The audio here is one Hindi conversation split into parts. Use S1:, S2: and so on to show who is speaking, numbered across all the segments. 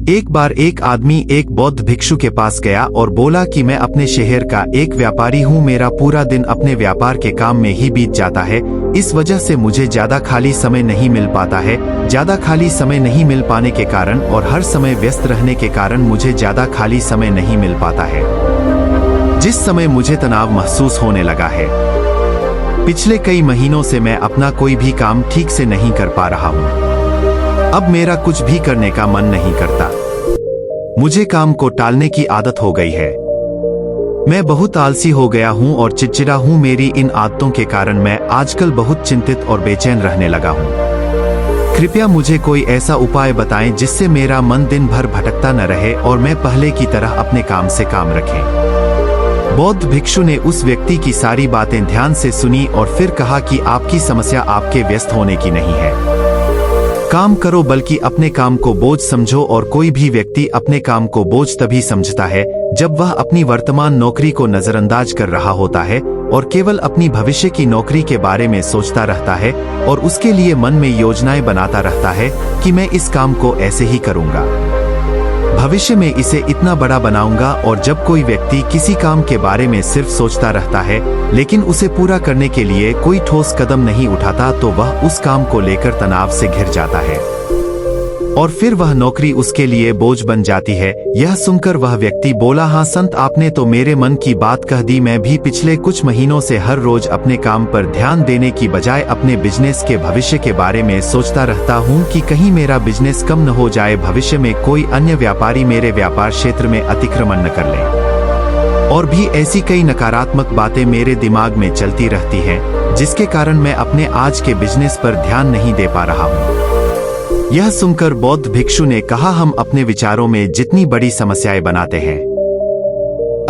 S1: एक बार एक आदमी एक बौद्ध भिक्षु के पास गया और बोला कि मैं अपने शहर का एक व्यापारी हूँ, मेरा पूरा दिन अपने व्यापार के काम में ही बीत जाता है। इस वजह से मुझे ज्यादा खाली समय नहीं मिल पाता है। ज्यादा खाली समय नहीं मिल पाने के कारण और हर समय व्यस्त रहने के कारण मुझे ज्यादा खाली समय नहीं मिल पाता है, जिस समय मुझे तनाव महसूस होने लगा है। पिछले कई महीनों से मैं अपना कोई भी काम ठीक से नहीं कर पा रहा हूँ। अब मेरा कुछ भी करने का मन नहीं करता। मुझे काम को टालने की आदत हो गई है। मैं बहुत आलसी हो गया हूँ और चिड़चिड़ा हूँ। मेरी इन आदतों के कारण मैं आजकल बहुत चिंतित और बेचैन रहने लगा हूँ। कृपया मुझे कोई ऐसा उपाय बताएं जिससे मेरा मन दिन भर भटकता न रहे और मैं पहले की तरह अपने काम से काम रखें। बौद्ध भिक्षु ने उस व्यक्ति की सारी बातें ध्यान से सुनी और फिर कहा कि आपकी समस्या आपके व्यस्त होने की नहीं है। काम करो, बल्कि अपने काम को बोझ समझो। और कोई भी व्यक्ति अपने काम को बोझ तभी समझता है जब वह अपनी वर्तमान नौकरी को नजरअंदाज कर रहा होता है और केवल अपनी भविष्य की नौकरी के बारे में सोचता रहता है और उसके लिए मन में योजनाएं बनाता रहता है कि मैं इस काम को ऐसे ही करूंगा, भविष्य में इसे इतना बड़ा बनाऊंगा। और जब कोई व्यक्ति किसी काम के बारे में सिर्फ सोचता रहता है लेकिन उसे पूरा करने के लिए कोई ठोस कदम नहीं उठाता तो वह उस काम को लेकर तनाव से घिर जाता है और फिर वह नौकरी उसके लिए बोझ बन जाती है। यह सुनकर वह व्यक्ति बोला, हाँ संत, आपने तो मेरे मन की बात कह दी। मैं भी पिछले कुछ महीनों से हर रोज अपने काम पर ध्यान देने की बजाय अपने बिजनेस के भविष्य के बारे में सोचता रहता हूँ कि कहीं मेरा बिजनेस कम न हो जाए, भविष्य में कोई अन्य व्यापारी मेरे व्यापार क्षेत्र में अतिक्रमण न कर ले। और भी ऐसी कई नकारात्मक बातें मेरे दिमाग में चलती रहती हैं, जिसके कारण मैं अपने आज के बिजनेस पर ध्यान नहीं दे पा रहा हूँ। यह सुनकर बौद्ध भिक्षु ने कहा, हम अपने विचारों में जितनी बड़ी समस्याएं बनाते हैं,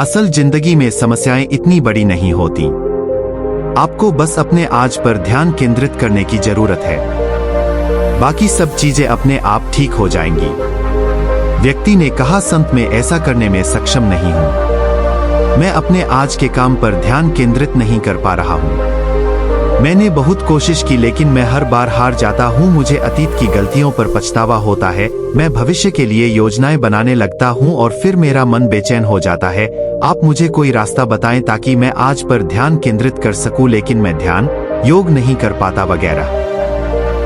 S1: असल जिंदगी में समस्याएं इतनी बड़ी नहीं होती। आपको बस अपने आज पर ध्यान केंद्रित करने की जरूरत है, बाकी सब चीजें अपने आप ठीक हो जाएंगी। व्यक्ति ने कहा, संत, मैं ऐसा करने में सक्षम नहीं हूँ। मैं अपने आज के काम पर ध्यान केंद्रित नहीं कर पा रहा हूँ। मैंने बहुत कोशिश की लेकिन मैं हर बार हार जाता हूँ। मुझे अतीत की गलतियों पर पछतावा होता है। मैं भविष्य के लिए योजनाएं बनाने लगता हूँ और फिर मेरा मन बेचैन हो जाता है। आप मुझे कोई रास्ता बताएं ताकि मैं आज पर ध्यान केंद्रित कर सकूं, लेकिन मैं ध्यान योग नहीं कर पाता वगैरह,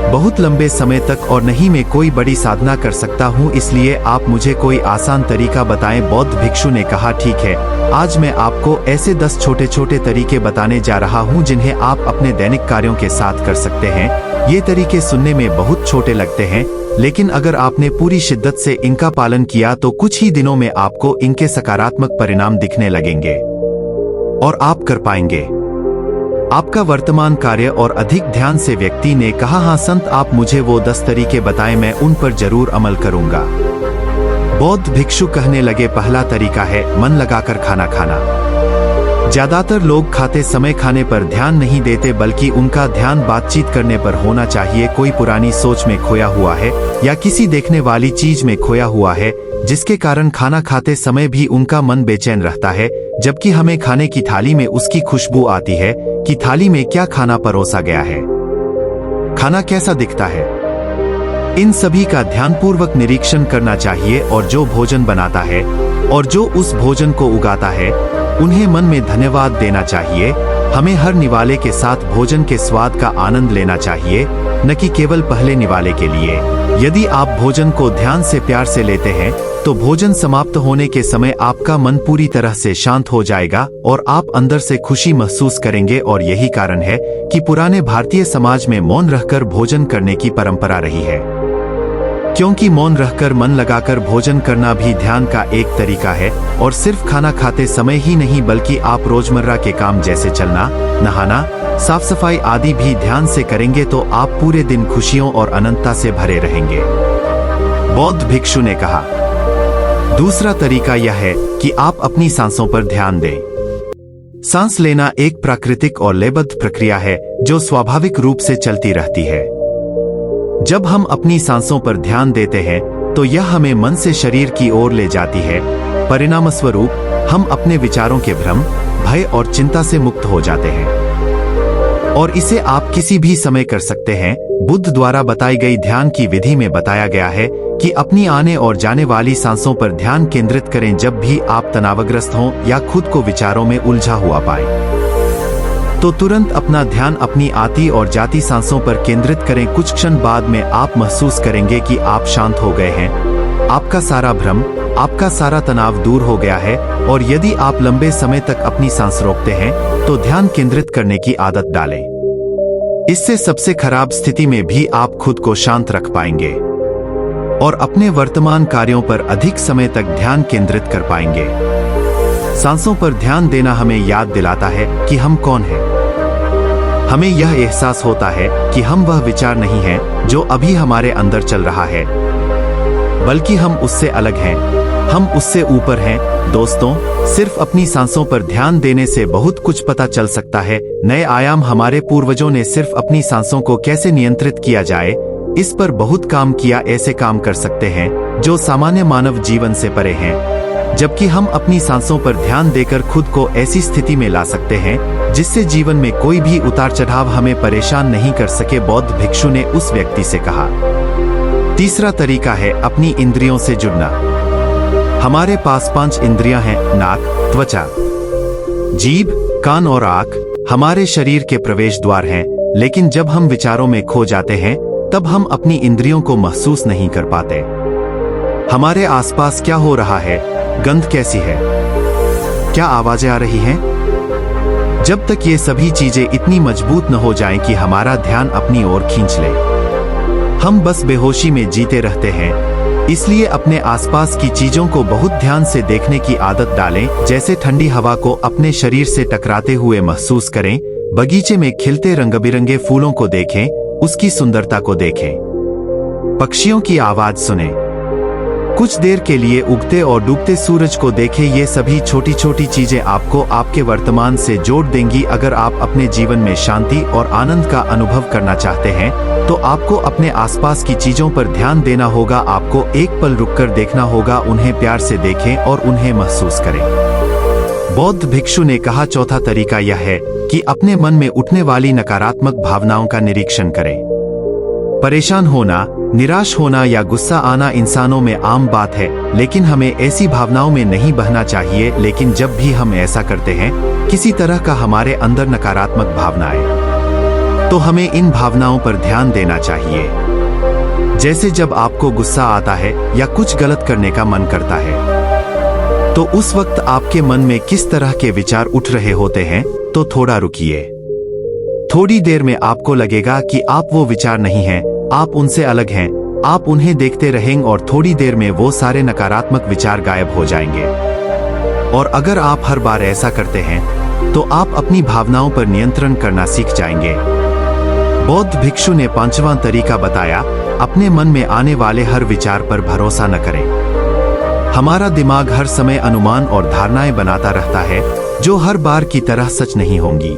S1: बहुत लंबे समय तक, और नहीं मैं कोई बड़ी साधना कर सकता हूँ, इसलिए आप मुझे कोई आसान तरीका बताएं। बौद्ध भिक्षु ने कहा, ठीक है, आज मैं आपको ऐसे 10 छोटे छोटे तरीके बताने जा रहा हूँ जिन्हें आप अपने दैनिक कार्यों के साथ कर सकते हैं। ये तरीके सुनने में बहुत छोटे लगते हैं, लेकिन अगर आपने पूरी शिद्दत से इनका पालन किया तो कुछ ही दिनों में आपको इनके सकारात्मक परिणाम दिखने लगेंगे और आप कर पाएंगे आपका वर्तमान कार्य और अधिक ध्यान से। व्यक्ति ने कहा, हाँ संत, आप मुझे वो 10 तरीके बताएं, मैं उन पर जरूर अमल करूंगा। बौद्ध भिक्षु कहने लगे, पहला तरीका है मन लगाकर खाना खाना। ज्यादातर लोग खाते समय खाने पर ध्यान नहीं देते, बल्कि उनका ध्यान बातचीत करने पर होना चाहिए। कोई पुरानी सोच में खोया हुआ है या किसी देखने वाली चीज में खोया हुआ है, जिसके कारण खाना खाते समय भी उनका मन बेचैन रहता है, जबकि हमें खाने की थाली में उसकी खुशबू आती है कि थाली में क्या खाना परोसा गया है, खाना कैसा दिखता है। इन सभी का ध्यानपूर्वक निरीक्षण करना चाहिए और जो भोजन बनाता है और जो उस भोजन को उगाता है उन्हें मन में धन्यवाद देना चाहिए। हमें हर निवाले के साथ भोजन के स्वाद का आनंद लेना चाहिए, न कि केवल पहले निवाले के लिए। यदि आप भोजन को ध्यान से प्यार से लेते हैं तो भोजन समाप्त होने के समय आपका मन पूरी तरह से शांत हो जाएगा और आप अंदर से खुशी महसूस करेंगे। और यही कारण है कि पुराने भारतीय समाज में मौन रहकर भोजन करने की परंपरा रही है, क्योंकि मौन रहकर मन लगाकर भोजन करना भी ध्यान का एक तरीका है। और सिर्फ खाना खाते समय ही नहीं, बल्कि आप रोजमर्रा के काम जैसे चलना, नहाना, साफ सफाई आदि भी ध्यान से करेंगे तो आप पूरे दिन खुशियों और अनंतता से भरे रहेंगे। बौद्ध भिक्षु ने कहा, दूसरा तरीका यह है कि आप अपनी सांसों पर ध्यान दें। सांस लेना एक प्राकृतिक और लयबद्ध प्रक्रिया है जो स्वाभाविक रूप से चलती रहती है। जब हम अपनी सांसों पर ध्यान देते हैं तो यह हमें मन से शरीर की ओर ले जाती है। परिणामस्वरूप हम अपने विचारों के भ्रम, भय और चिंता से मुक्त हो जाते हैं। और इसे आप किसी भी समय कर सकते हैं, बुद्ध द्वारा बताई गई ध्यान की विधि में बताया गया है कि अपनी आने और जाने वाली सांसों पर ध्यान केंद्रित करें जब भी आप तनावग्रस्त हों या खुद को विचारों में उलझा हुआ पाएं। तो तुरंत अपना ध्यान अपनी आती और जाती सांसों पर केंद्रित करें। कुछ क्षण बाद में आप महसूस करेंगे कि आप शांत हो गए हैं, आपका सारा भ्रम, आपका सारा तनाव दूर हो गया है। और यदि आप लंबे समय तक अपनी सांस रोकते हैं तो ध्यान केंद्रित करने की आदत डालें। इससे सबसे खराब स्थिति में भी आप खुद को शांत रख पाएंगे और अपने वर्तमान कार्यों पर अधिक समय तक ध्यान केंद्रित कर पाएंगे। सांसों पर ध्यान देना हमें याद दिलाता है कि हम कौन हैं। हमें यह एहसास होता है कि हम वह विचार नहीं हैं जो अभी हमारे अंदर चल रहा है, बल्कि हम उससे अलग हैं, हम उससे ऊपर हैं। दोस्तों, सिर्फ अपनी सांसों पर ध्यान देने से बहुत कुछ पता चल सकता है। नए आयाम। हमारे पूर्वजों ने सिर्फ अपनी सांसों को कैसे नियंत्रित किया जाए इस पर बहुत काम किया। ऐसे काम कर सकते हैं जो सामान्य मानव जीवन से परे हैं, जबकि हम अपनी सांसों पर ध्यान देकर खुद को ऐसी स्थिति में ला सकते हैं जिससे जीवन में कोई भी उतार चढ़ाव हमें परेशान नहीं कर सके। बौद्ध भिक्षु ने उस व्यक्ति से कहा। तीसरा तरीका है अपनी इंद्रियों से जुड़ना। हमारे पास 5 इंद्रियां हैं: नाक, त्वचा, जीभ, कान और आंख। हमारे शरीर के प्रवेश द्वार हैं, लेकिन जब हम विचारों में खो जाते हैं तब हम अपनी इंद्रियों को महसूस नहीं कर पाते। हमारे आसपास क्या हो रहा है, गंध कैसी है, क्या आवाजें आ रही हैं, जब तक ये सभी चीजें इतनी मजबूत न हो जाएं कि हमारा ध्यान अपनी ओर खींच ले, हम बस बेहोशी में जीते रहते हैं। इसलिए अपने आसपास की चीजों को बहुत ध्यान से देखने की आदत डालें। जैसे ठंडी हवा को अपने शरीर से टकराते हुए महसूस करें, बगीचे में खिलते रंग-बिरंगे फूलों को देखें, उसकी सुंदरता को देखें, पक्षियों की आवाज सुनें, कुछ देर के लिए उगते और डूबते सूरज को देखें। ये सभी छोटी छोटी चीजें आपको आपके वर्तमान से जोड़ देंगी। अगर आप अपने जीवन में शांति और आनंद का अनुभव करना चाहते हैं तो आपको अपने आसपास की चीजों पर ध्यान देना होगा। आपको एक पल रुककर देखना होगा, उन्हें प्यार से देखें और उन्हें महसूस करें। बौद्ध भिक्षु ने कहा, चौथा तरीका यह है कि अपने मन में उठने वाली नकारात्मक भावनाओं का निरीक्षण करें। परेशान होना, निराश होना या गुस्सा आना इंसानों में आम बात है, लेकिन हमें ऐसी भावनाओं में नहीं बहना चाहिए। लेकिन जब भी हम ऐसा करते हैं, किसी तरह का हमारे अंदर नकारात्मक भावना आए, तो हमें इन भावनाओं पर ध्यान देना चाहिए। जैसे जब आपको गुस्सा आता है या कुछ गलत करने का मन करता है, तो उस वक्त आपके मन में किस तरह के विचार उठ रहे होते हैं, तो थोड़ा रुकिए। थोड़ी देर में आपको लगेगा कि आप वो विचार नहीं हैं, आप उनसे अलग हैं। आप उन्हें देखते रहेंगे और थोड़ी देर में वो सारे नकारात्मक विचार गायब हो जाएंगे। और अगर आप हर बार ऐसा करते हैं तो आप अपनी भावनाओं पर नियंत्रण करना सीख जाएंगे। बौद्ध भिक्षु ने 5वां तरीका बताया, अपने मन में आने वाले हर विचार पर भरोसा न करें। हमारा दिमाग हर समय अनुमान और धारणाएं बनाता रहता है जो हर बार की तरह सच नहीं होंगी।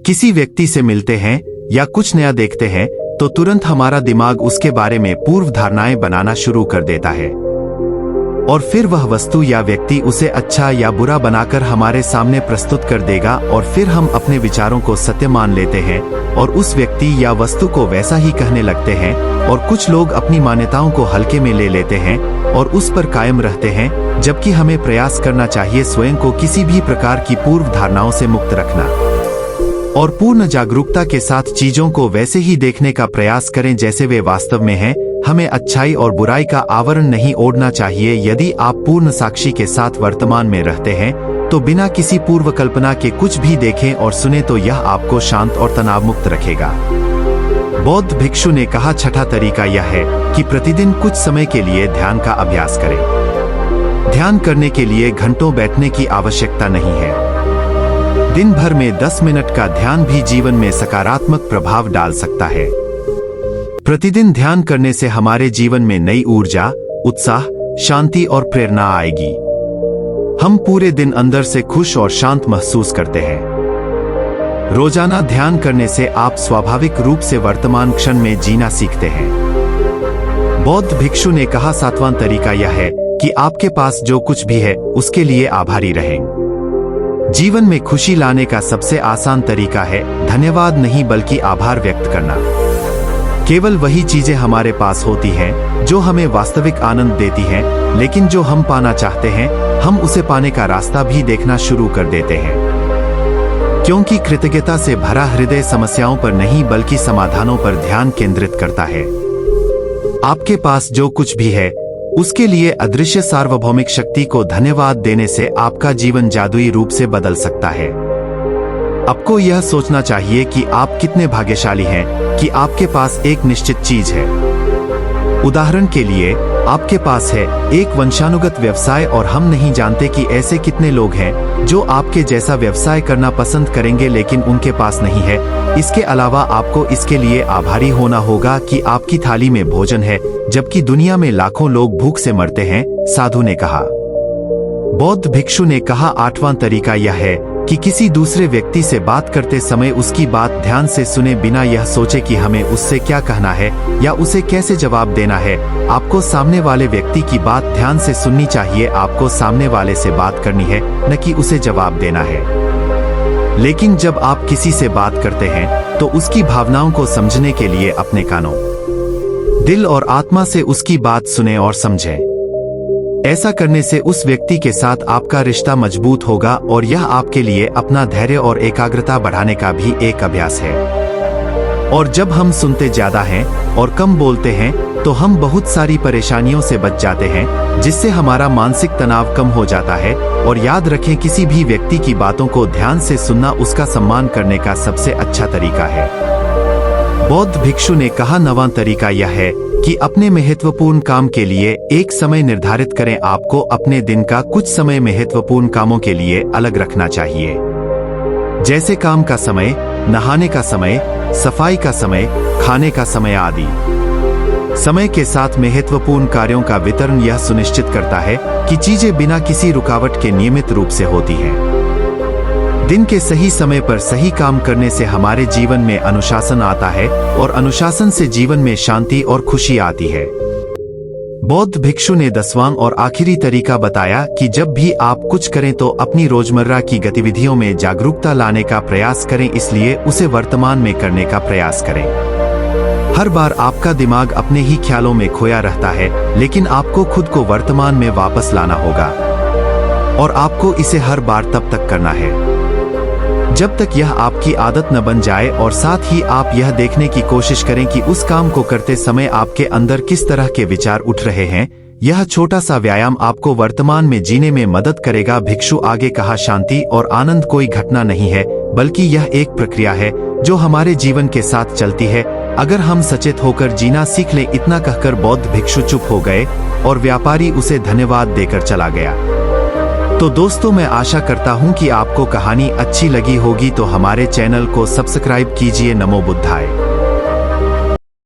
S1: किसी व्यक्ति से मिलते हैं या कुछ नया देखते हैं तो तुरंत हमारा दिमाग उसके बारे में पूर्व धारणाएं बनाना शुरू कर देता है और फिर वह वस्तु या व्यक्ति उसे अच्छा या बुरा बनाकर हमारे सामने प्रस्तुत कर देगा और फिर हम अपने विचारों को सत्य मान लेते हैं और उस व्यक्ति या वस्तु को वैसा ही कहने लगते हैं। और कुछ लोग अपनी मान्यताओं को हल्के में ले लेते हैं और उस पर कायम रहते हैं, जबकि हमें प्रयास करना चाहिए स्वयं को किसी भी प्रकार की पूर्व धारणाओं से मुक्त रखना और पूर्ण जागरूकता के साथ चीजों को वैसे ही देखने का प्रयास करें जैसे वे वास्तव में हैं। हमें अच्छाई और बुराई का आवरण नहीं ओढ़ना चाहिए। यदि आप पूर्ण साक्षी के साथ वर्तमान में रहते हैं तो बिना किसी पूर्व कल्पना के कुछ भी देखें और सुने तो यह आपको शांत और तनाव मुक्त रखेगा। बौद्ध भिक्षु ने कहा, छठा तरीका यह है कि प्रतिदिन कुछ समय के लिए ध्यान का अभ्यास करें। ध्यान करने के लिए घंटों बैठने की आवश्यकता नहीं है। दिन भर में 10 मिनट का ध्यान भी जीवन में सकारात्मक प्रभाव डाल सकता है। प्रतिदिन ध्यान करने से हमारे जीवन में नई ऊर्जा, उत्साह, शांति और प्रेरणा आएगी। हम पूरे दिन अंदर से खुश और शांत महसूस करते हैं। रोजाना ध्यान करने से आप स्वाभाविक रूप से वर्तमान क्षण में जीना सीखते हैं। बौद्ध भिक्षु ने कहा, 7वां तरीका यह है कि आपके पास जो कुछ भी है उसके लिए आभारी रहें। जीवन में खुशी लाने का सबसे आसान तरीका है धन्यवाद नहीं बल्कि आभार व्यक्त करना। केवल वही चीजें हमारे पास होती हैं जो हमें वास्तविक आनंद देती हैं, लेकिन जो हम पाना चाहते हैं हम उसे पाने का रास्ता भी देखना शुरू कर देते हैं। क्योंकि कृतज्ञता से भरा हृदय समस्याओं पर नहीं बल्कि समाधानों पर ध्यान केंद्रित करता है। आपके पास जो कुछ भी है उसके लिए अदृश्य सार्वभौमिक शक्ति को धन्यवाद देने से आपका जीवन जादुई रूप से बदल सकता है। आपको यह सोचना चाहिए कि आप कितने भाग्यशाली हैं कि आपके पास एक निश्चित चीज है। उदाहरण के लिए, आपके पास है एक वंशानुगत व्यवसाय और हम नहीं जानते कि ऐसे कितने लोग हैं जो आपके जैसा व्यवसाय करना पसंद करेंगे लेकिन उनके पास नहीं है। इसके अलावा आपको इसके लिए आभारी होना होगा कि आपकी थाली में भोजन है, जबकि दुनिया में लाखों लोग भूख से मरते हैं, साधु ने कहा। बौद्ध भिक्षु ने कहा, 8वां तरीका यह है कि किसी दूसरे व्यक्ति से बात करते समय उसकी बात ध्यान से सुने बिना यह सोचे कि हमें उससे क्या कहना है या उसे कैसे जवाब देना है। आपको सामने वाले व्यक्ति की बात ध्यान से सुननी चाहिए। आपको सामने वाले से बात करनी है, न कि उसे जवाब देना है। लेकिन जब आप किसी से बात करते हैं तो उसकी भावनाओं को समझने के लिए अपने कानों, दिल और आत्मा से उसकी बात सुने और समझें। ऐसा करने से उस व्यक्ति के साथ आपका रिश्ता मजबूत होगा और यह आपके लिए अपना धैर्य और एकाग्रता बढ़ाने का भी एक अभ्यास है। और जब हम सुनते ज्यादा हैं और कम बोलते हैं तो हम बहुत सारी परेशानियों से बच जाते हैं, जिससे हमारा मानसिक तनाव कम हो जाता है। और याद रखें, किसी भी व्यक्ति की बातों को ध्यान से सुनना उसका सम्मान करने का सबसे अच्छा तरीका है। बौद्ध भिक्षु ने कहा, 9वां तरीका यह है कि अपने महत्वपूर्ण काम के लिए एक समय निर्धारित करें। आपको अपने दिन का कुछ समय महत्वपूर्ण कामों के लिए अलग रखना चाहिए, जैसे काम का समय, नहाने का समय, सफाई का समय, खाने का समय आदि। समय के साथ महत्वपूर्ण कार्यों का वितरण यह सुनिश्चित करता है कि चीजें बिना किसी रुकावट के नियमित रूप से होती हैं। दिन के सही समय पर सही काम करने से हमारे जीवन में अनुशासन आता है और अनुशासन से जीवन में शांति और खुशी आती है। बौद्ध भिक्षु ने 10वां और आखिरी तरीका बताया कि जब भी आप कुछ करें तो अपनी रोजमर्रा की गतिविधियों में जागरूकता लाने का प्रयास करें, इसलिए उसे वर्तमान में करने का प्रयास करें। हर बार आपका दिमाग अपने ही ख्यालों में खोया रहता है, लेकिन आपको खुद को वर्तमान में वापस लाना होगा और आपको इसे हर बार तब तक करना है जब तक यह आपकी आदत न बन जाए। और साथ ही आप यह देखने की कोशिश करें कि उस काम को करते समय आपके अंदर किस तरह के विचार उठ रहे हैं। यह छोटा सा व्यायाम आपको वर्तमान में जीने में मदद करेगा। भिक्षु आगे कहा, शांति और आनंद कोई घटना नहीं है, बल्कि यह एक प्रक्रिया है जो हमारे जीवन के साथ चलती है, अगर हम सचेत होकर जीना सीख लें। इतना कहकर बौद्ध भिक्षु चुप हो गए और व्यापारी उसे धन्यवाद देकर चला गया। तो दोस्तों, मैं आशा करता हूं कि आपको कहानी अच्छी लगी होगी, तो हमारे चैनल को सब्सक्राइब कीजिए। नमो बुद्धाय।